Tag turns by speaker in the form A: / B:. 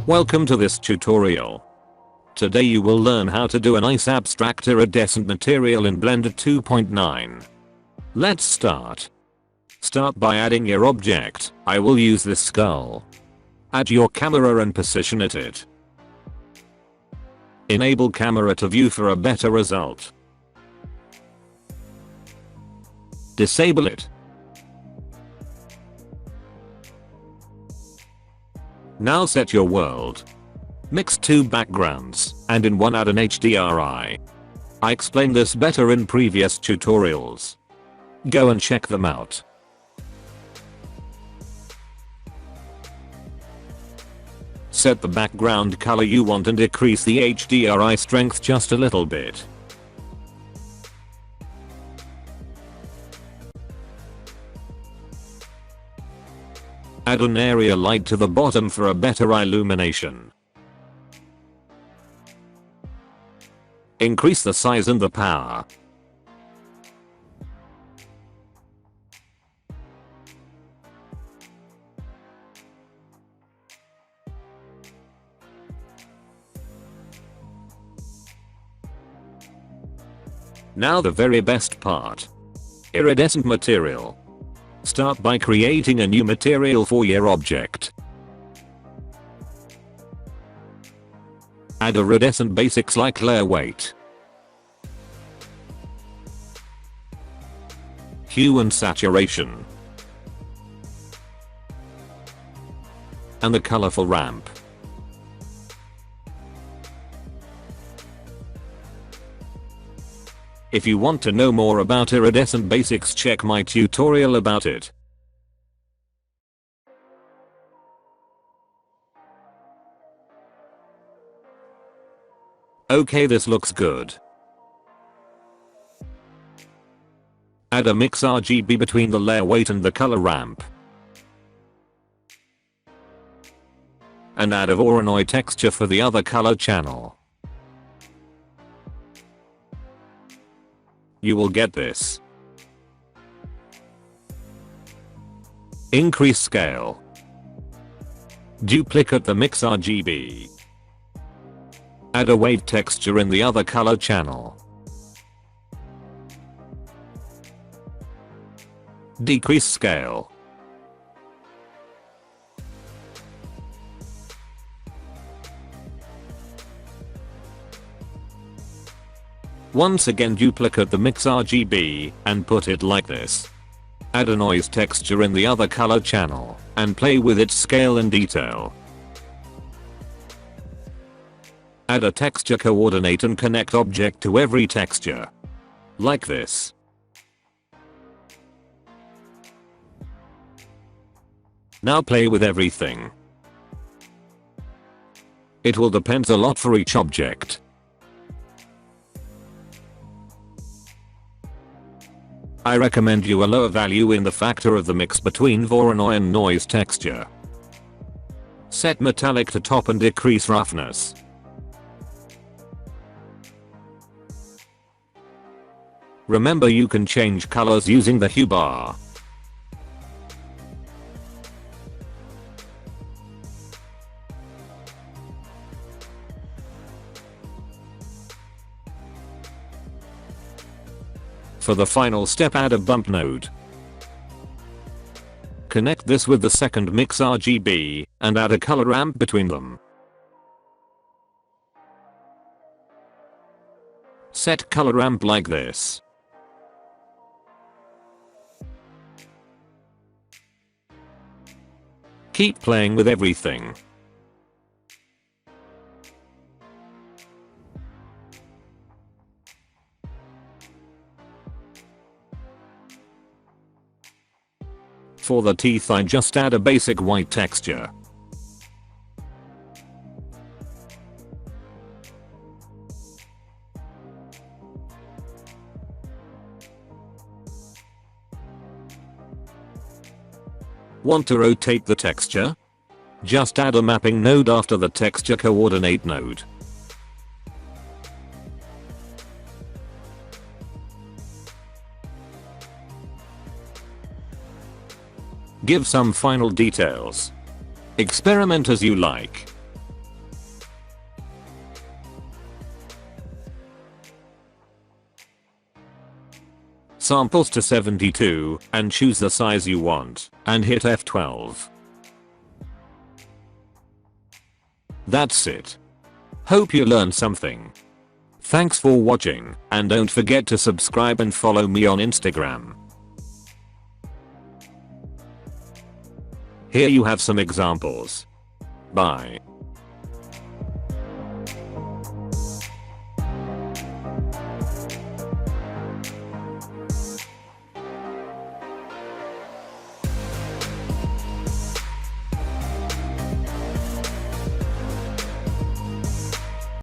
A: Welcome to this tutorial. Today you will learn how to do a nice abstract iridescent material in Blender 2.9. Let's start. Start by adding your object. I will use this skull. Add your camera and position it. Enable camera to view for a better result. Disable it. Now set your world. Mix two backgrounds, and in one add an HDRI. I explained this better in previous tutorials. Go and check them out. Set the background color you want and decrease the HDRI strength just a little bit. Add an area light to the bottom for a better illumination. Increase the size and the power. Now the very best part. Iridescent material. Start by creating a new material for your object. Add iridescent basics like layer weight, hue and saturation, and the colorful ramp. If you want to know more about iridescent basics, check my tutorial about it. Okay, this looks good. Add a mix RGB between the layer weight and the color ramp. And add a Voronoi texture for the other color channel. You will get this. Increase scale. Duplicate the mix RGB. Add a wave texture in the other color channel. Decrease scale. Once again duplicate the mix RGB and put it like this. Add a noise texture in the other color channel and play with its scale and detail. Add a texture coordinate and connect object to every texture. Like this. Now play with everything. It will depend a lot for each object. I recommend you a lower value in the factor of the mix between Voronoi and noise texture. Set metallic to top and decrease roughness. Remember, you can change colors using the hue bar. For the final step, add a bump node. Connect this with the second mix RGB and add a color ramp between them. Set color ramp like this. Keep playing with everything. For the teeth, I just add a basic white texture. Want to rotate the texture? Just add a mapping node after the texture coordinate node. Give some final details. Experiment as you like. samples to 72, and choose the size you want, and hit F12. That's it. Hope you learned something. Thanks for watching, and don't forget to subscribe and follow me on Instagram. Here you have some examples. Bye.